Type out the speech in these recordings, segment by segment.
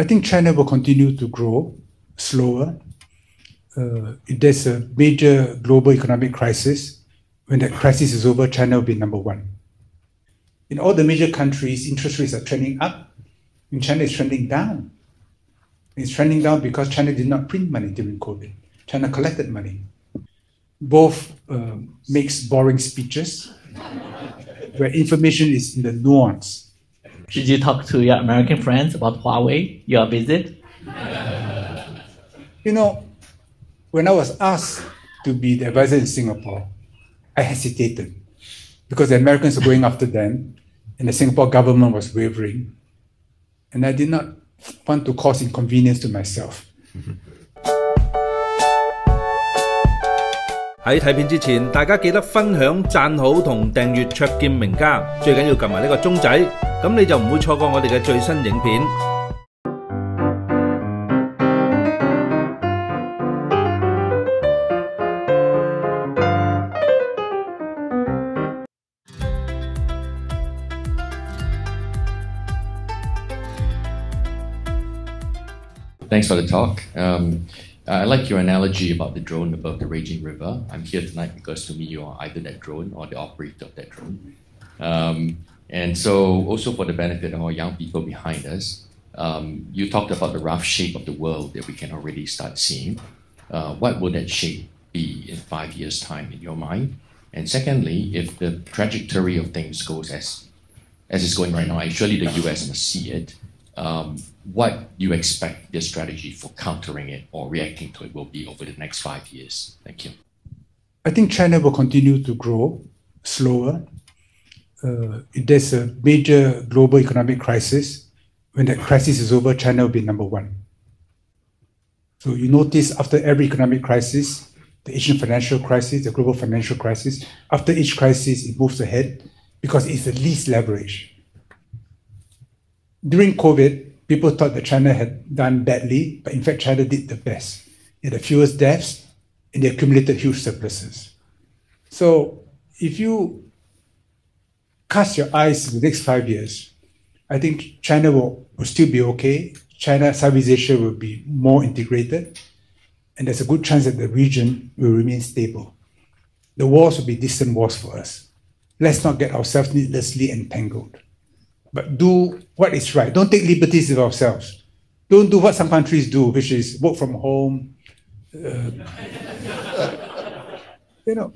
I think China will continue to grow slower. If there's a major global economic crisis, when that crisis is over, China will be number one. In all the major countries, interest rates are trending up, and China is trending down. It's trending down because China did not print money during COVID. China collected money. Both makes boring speeches, where information is in the nuance. Did you talk to your American friends about Huawei, your visit? You know, when I was asked to be the advisor in Singapore, I hesitated because the Americans were going after them and the Singapore government was wavering. And I did not want to cause inconvenience to myself. 喺睇片之前，大家記得分享、讚好同訂閱灼見名家，最緊要撳埋呢個鐘仔，咁你就唔會錯過我哋嘅最新影片。Thanks for the talk. I like your analogy about the drone above the raging river. I'm here tonight because to me you are either that drone or the operator of that drone. And so also for the benefit of our young people behind us, you talked about the rough shape of the world that we can already start seeing. What will that shape be in 5 years' time in your mind? And secondly, if the trajectory of things goes as it's going right now, and surely the US must see it, what you expect the strategy for countering it or reacting to it will be over the next 5 years? Thank you. I think China will continue to grow slower. If there's a major global economic crisis, when that crisis is over, China will be number one. So you notice after every economic crisis, the Asian financial crisis, the global financial crisis, after each crisis, it moves ahead because it's the least leverage. During COVID, people thought that China had done badly, but in fact, China did the best. It had the fewest deaths, and they accumulated huge surpluses. So if you cast your eyes to the next 5 years, I think China will still be okay. China, Southeast Asia will be more integrated, and there's a good chance that the region will remain stable. The wars will be distant wars for us. Let's not get ourselves needlessly entangled. But do what is right. Don't take liberties with ourselves. Don't do what some countries do, which is work from home. You know,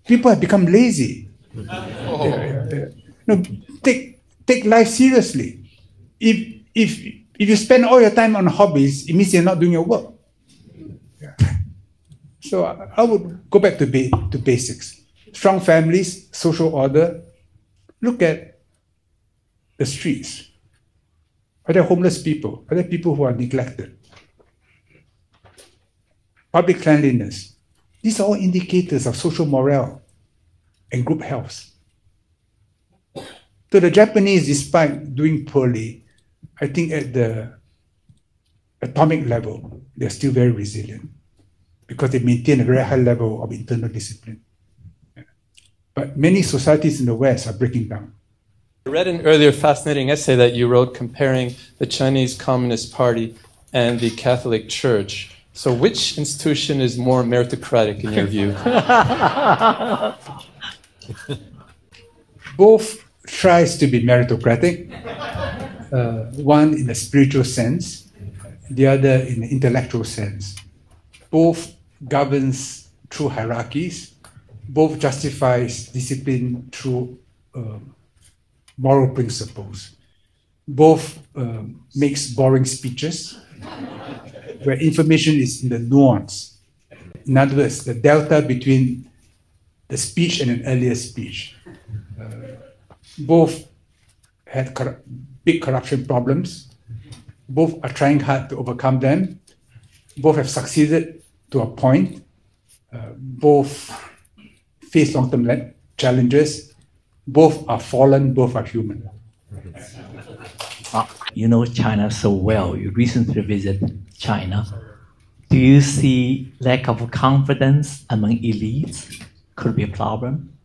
people have become lazy. No, take life seriously. If you spend all your time on hobbies, it means you're not doing your work. So I would go back to basics. Strong families, social order. Look at the streets. Are there homeless people? Are there people who are neglected? Public cleanliness. These are all indicators of social morale and group health. So the Japanese, despite doing poorly, I think at the atomic level, they're still very resilient because they maintain a very high level of internal discipline. But many societies in the West are breaking down. I read an earlier fascinating essay that you wrote comparing the Chinese Communist Party and the Catholic Church. So which institution is more meritocratic in your view? Both tries to be meritocratic, one in a spiritual sense, the other in an intellectual sense. Both governs through hierarchies, both justifies discipline through moral principles. Both makes boring speeches, where information is in the nuance. In other words, the delta between the speech and an earlier speech. Both had big corruption problems. Both are trying hard to overcome them. Both have succeeded to a point. Both face long-term challenges. Both are fallen, both are human. You know China so well. You recently visited China. Do you see lack of confidence among elites could be a problem?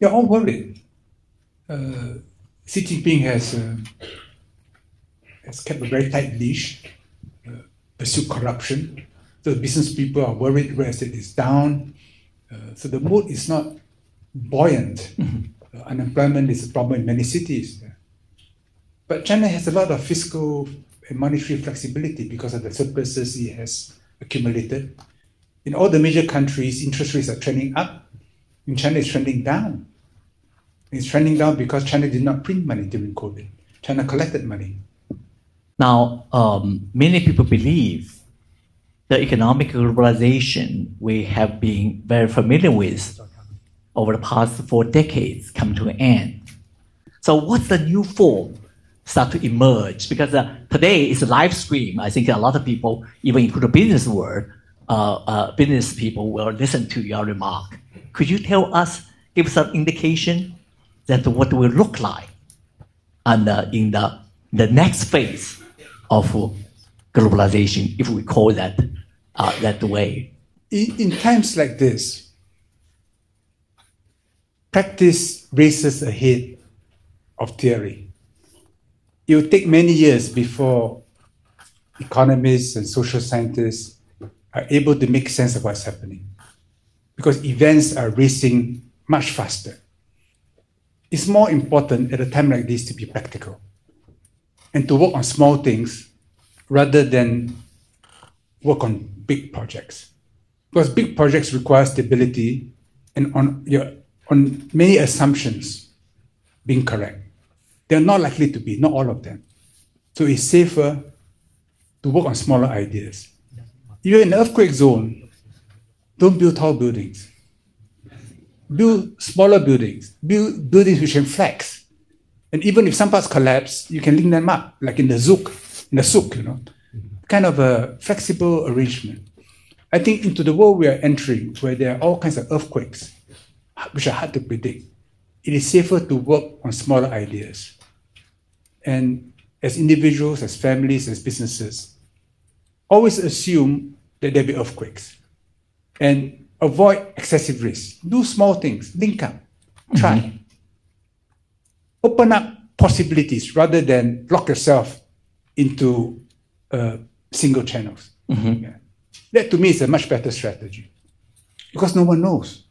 They're all worried. Xi Jinping has has kept a very tight leash, pursued corruption. So business people are worried real estate is down. So the mood is not buoyant. Unemployment is a problem in many cities. But China has a lot of fiscal and monetary flexibility because of the surpluses it has accumulated. In all the major countries, interest rates are trending up. In China, it's trending down. It's trending down because China did not print money during COVID. China collected money. Now, many people believe the economic globalization we have been very familiar with over the past 4 decades come to an end. So what's the new form start to emerge? Because today it's a live stream. I think a lot of people, even into the business world, business people will listen to your remark. Could you tell us, give some indication that what will look like and in the next phase of globalization, if we call that that way? In times like this, practice races ahead of theory. It will take many years before economists and social scientists are able to make sense of what's happening, because events are racing much faster. It's more important at a time like this to be practical and to work on small things rather than work on big projects. Because big projects require stability and on many assumptions being correct. They're not likely to be, not all of them. So it's safer to work on smaller ideas. If you're in an earthquake zone, don't build tall buildings. Build smaller buildings. Build buildings which can flex. And even if some parts collapse, you can link them up, like in the souk, you know, kind of a flexible arrangement. I think into the world we are entering, where there are all kinds of earthquakes, which are hard to predict, it is safer to work on smaller ideas. And as individuals, as families, as businesses, always assume that there'll be earthquakes. And avoid excessive risk. Do small things, link up, try. Open up possibilities rather than lock yourself into single channels. Yeah. That to me is a much better strategy, because no one knows.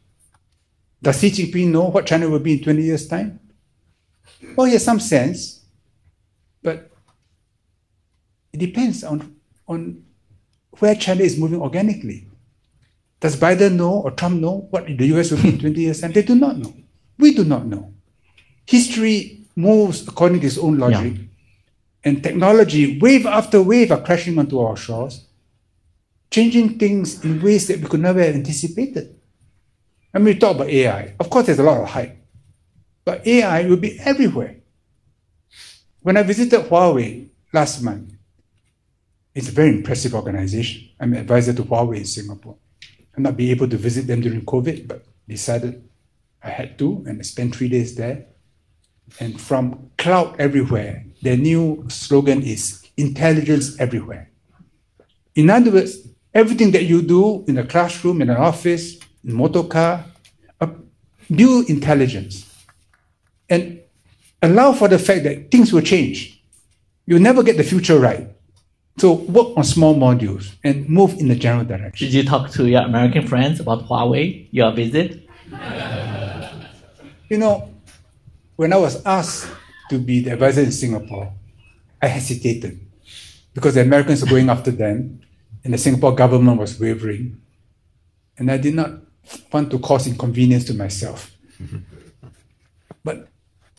Does Xi Jinping know what China will be in 20 years' time? Well, he has some sense, but it depends on where China is moving organically. Does Biden know or Trump know what the US will be in 20 years' time? They do not know. We do not know. History moves according to its own logic, and technology, wave after wave, are crashing onto our shores, changing things in ways that we could never have anticipated. I mean, we talk about AI. Of course, there's a lot of hype, but AI will be everywhere. When I visited Huawei last month, it's a very impressive organization. I'm an advisor to Huawei in Singapore. I'll not be able to visit them during COVID, but decided I had to, and I spent 3 days there. And from cloud everywhere, their new slogan is intelligence everywhere. In other words, everything that you do in a classroom, in an office, in a motor car, build intelligence and allow for the fact that things will change. You'll never get the future right. So work on small modules and move in the general direction. Did you talk to your American friends about Huawei, your visit? You know, when I was asked to be the advisor in Singapore, I hesitated because the Americans were going after them and the Singapore government was wavering. And I did not want to cause inconvenience to myself. But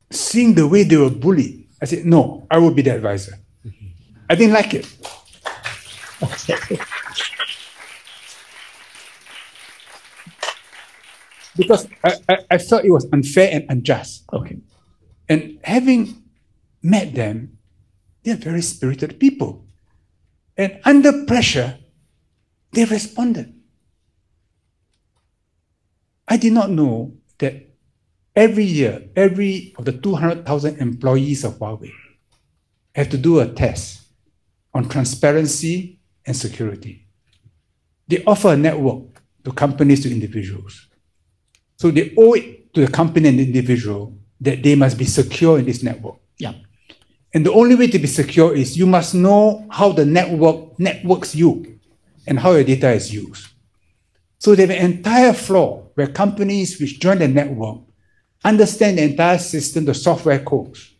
seeing the way they were bullied, I said, no, I will be the advisor. I didn't like it. Because I felt it was unfair and unjust. Okay. And having met them, they're very spirited people. And under pressure, they responded. I did not know that every year, every of the 200,000 employees of Huawei have to do a test on transparency and security. They offer a network to companies, to individuals. So they owe it to the company and the individual that they must be secure in this network. Yeah. And the only way to be secure is you must know how the networks you and how your data is used. So they have an entire floor where companies which join the network understand the entire system, the software codes.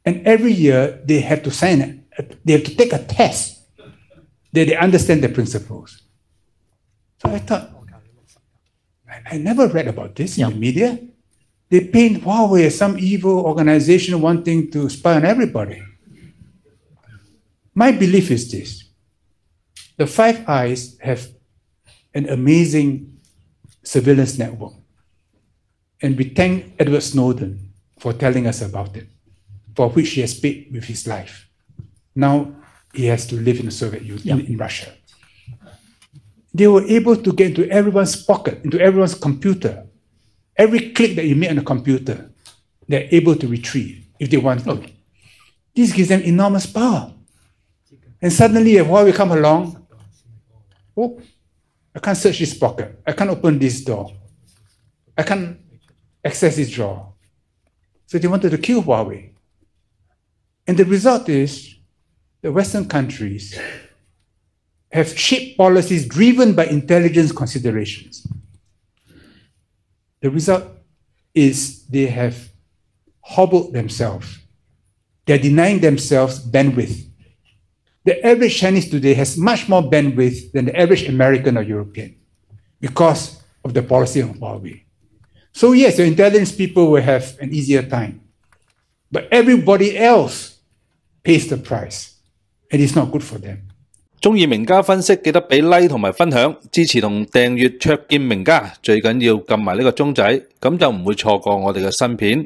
And every year they have to they have to take a test that they understand the principles. So I thought, I never read about this in the media. They paint Huawei as some evil organization wanting to spy on everybody. My belief is this. The Five Eyes have an amazing surveillance network. And we thank Edward Snowden for telling us about it, for which he has paid with his life. Now he has to live in the Soviet Union, in Russia. They were able to get into everyone's pocket, into everyone's computer. Every click that you make on a computer, they're able to retrieve if they want to. This gives them enormous power. And suddenly, if Huawei come along, oh, I can't search this pocket. I can't open this door. I can't access this drawer. So they wanted to kill Huawei. And the result is the Western countries have shaped policies driven by intelligence considerations. The result is they have hobbled themselves. They're denying themselves bandwidth. The average Chinese today has much more bandwidth than the average American or European because of the policy of Huawei. So yes, the intelligence people will have an easier time. But everybody else pays the price. And it's not good for them. 中意名家分析，記得俾 like 同埋分享，支持同訂閱卓見名家，最緊要撳埋呢個鐘仔，咁就唔會錯過我哋嘅新片。